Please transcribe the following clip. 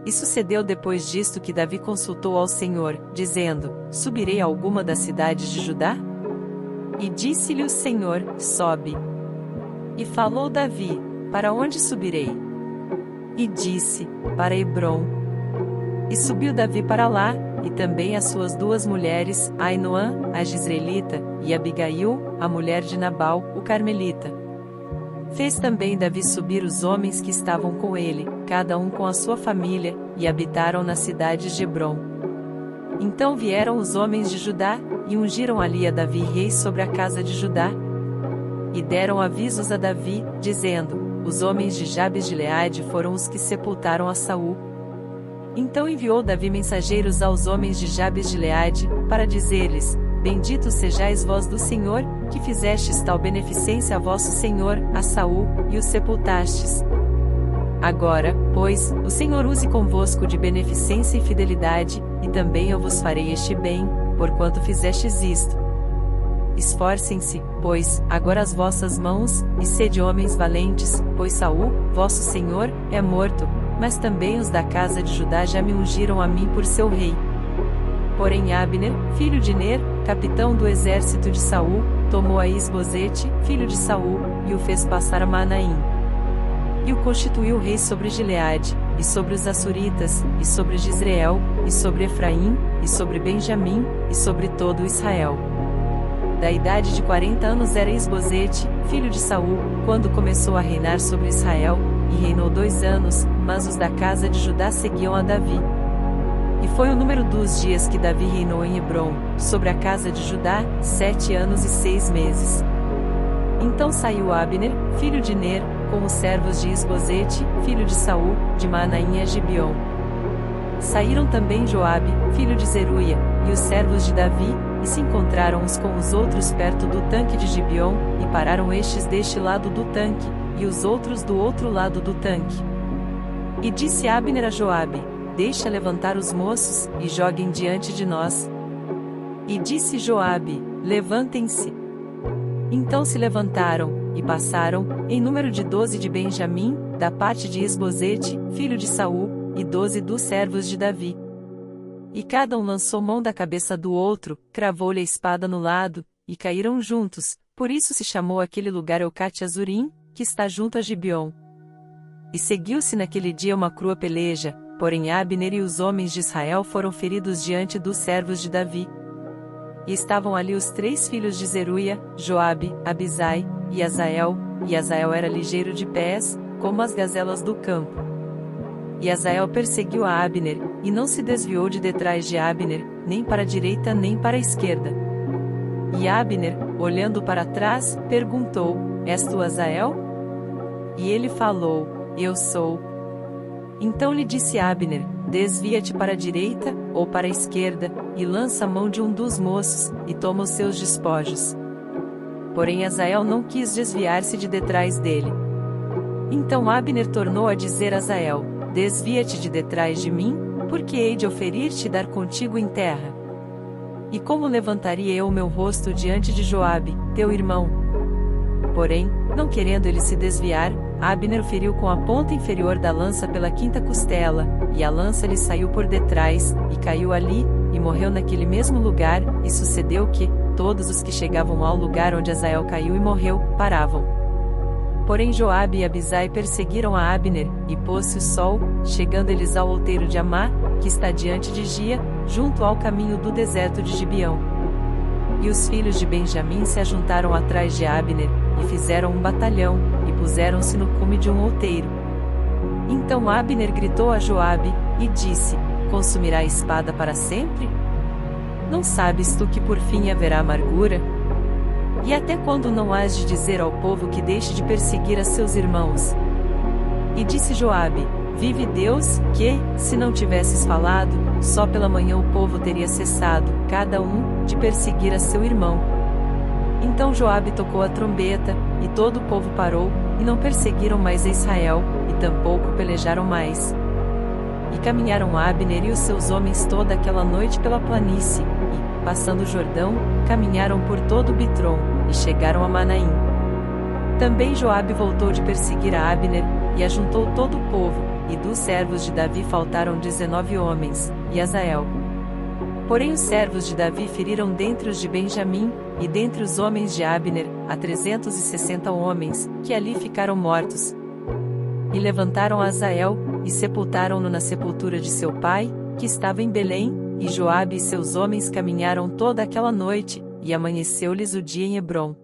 E sucedeu depois disto que Davi consultou ao Senhor, dizendo: Subirei a alguma das cidades de Judá? E disse-lhe o Senhor: Sobe. E falou Davi: Para onde subirei? E disse: Para Hebrom. E subiu Davi para lá, e também as suas duas mulheres, Ainoã, a Jizreelita, e Abigail, a mulher de Nabal, o Carmelita. Fez também Davi subir os homens que estavam com ele, cada um com a sua família, e habitaram na cidade de Hebrom. Então vieram os homens de Judá, e ungiram ali a Davi rei sobre a casa de Judá. E deram avisos a Davi, dizendo: Os homens de Jabes de Gileade foram os que sepultaram a Saul. Então enviou Davi mensageiros aos homens de Jabes de Gileade, para dizer-lhes: Benditos sejais vós do Senhor, que fizestes tal beneficência a vosso senhor, a Saul, e o sepultastes. Agora, pois, o Senhor use convosco de beneficência e fidelidade, e também eu vos farei este bem, porquanto fizestes isto. Esforcem-se, pois, agora as vossas mãos, e sede homens valentes, pois Saul, vosso senhor, é morto, mas também os da casa de Judá já me ungiram a mim por seu rei. Porém Abner, filho de Ner, capitão do exército de Saul, tomou a Isbosete, filho de Saul, e o fez passar a Manaim. E o constituiu rei sobre Gileade, e sobre os Assuritas, e sobre Jizreel, e sobre Efraim, e sobre Benjamim, e sobre todo Israel. Da idade de 40 anos era Isbosete, filho de Saul, quando começou a reinar sobre Israel, e reinou 2 anos, mas os da casa de Judá seguiam a Davi. E foi o número dos dias que Davi reinou em Hebrom, sobre a casa de Judá, 7 anos e 6 meses. Então saiu Abner, filho de Ner, com os servos de Isbosete, filho de Saul, de Manaim a Gibeon. Saíram também Joabe, filho de Zeruia, e os servos de Davi, e se encontraram uns com os outros perto do tanque de Gibeon, e pararam estes deste lado do tanque, e os outros do outro lado do tanque. E disse Abner a Joabe: Deixa levantar os moços, e joguem diante de nós. E disse Joabe: Levantem-se. Então se levantaram, e passaram, em número de 12 de Benjamim, da parte de Isbosete, filho de Saul, e 12 dos servos de Davi. E cada um lançou mão da cabeça do outro, cravou-lhe a espada no lado, e caíram juntos, por isso se chamou aquele lugar Eucate Azurim, que está junto a Gibeon. E seguiu-se naquele dia uma crua peleja, porém Abner e os homens de Israel foram feridos diante dos servos de Davi. E estavam ali os 3 filhos de Zeruia, Joabe, Abisai, e Azael era ligeiro de pés, como as gazelas do campo. E Azael perseguiu a Abner, e não se desviou de detrás de Abner, nem para a direita nem para a esquerda. E Abner, olhando para trás, perguntou: És tu Azael? E ele falou: Eu sou. Então lhe disse Abner: Desvia-te para a direita, ou para a esquerda, e lança a mão de um dos moços, e toma os seus despojos. Porém Azael não quis desviar-se de detrás dele. Então Abner tornou a dizer a Azael: Desvia-te de detrás de mim, porque hei de oferir-te e dar contigo em terra. E como levantaria eu o meu rosto diante de Joabe, teu irmão? Porém, não querendo ele se desviar, Abner o feriu com a ponta inferior da lança pela 5ª costela, e a lança lhe saiu por detrás, e caiu ali, e morreu naquele mesmo lugar, e sucedeu que, todos os que chegavam ao lugar onde Azael caiu e morreu, paravam. Porém Joabe e Abisai perseguiram a Abner, e pôs-se o sol, chegando eles ao outeiro de Amá, que está diante de Gia, junto ao caminho do deserto de Gibeão. E os filhos de Benjamim se ajuntaram atrás de Abner, e fizeram um batalhão, e puseram-se no cume de um outeiro. Então Abner gritou a Joabe, e disse: Consumirá a espada para sempre? Não sabes tu que por fim haverá amargura? E até quando não hás de dizer ao povo que deixe de perseguir a seus irmãos? E disse Joabe: Vive Deus, que, se não tivesses falado, só pela manhã o povo teria cessado, cada um, de perseguir a seu irmão. Então Joabe tocou a trombeta, e todo o povo parou, e não perseguiram mais a Israel, e tampouco pelejaram mais. E caminharam Abner e os seus homens toda aquela noite pela planície, e, passando o Jordão, caminharam por todo o Bitrom, e chegaram a Manaim. Também Joabe voltou de perseguir a Abner, e ajuntou todo o povo, e dos servos de Davi faltaram 19 homens, e Azael. Porém os servos de Davi feriram dentre os de Benjamim, e dentre os homens de Abner, a 360 homens, que ali ficaram mortos. E levantaram Azael, e sepultaram-no na sepultura de seu pai, que estava em Belém, e Joabe e seus homens caminharam toda aquela noite, e amanheceu-lhes o dia em Hebrom.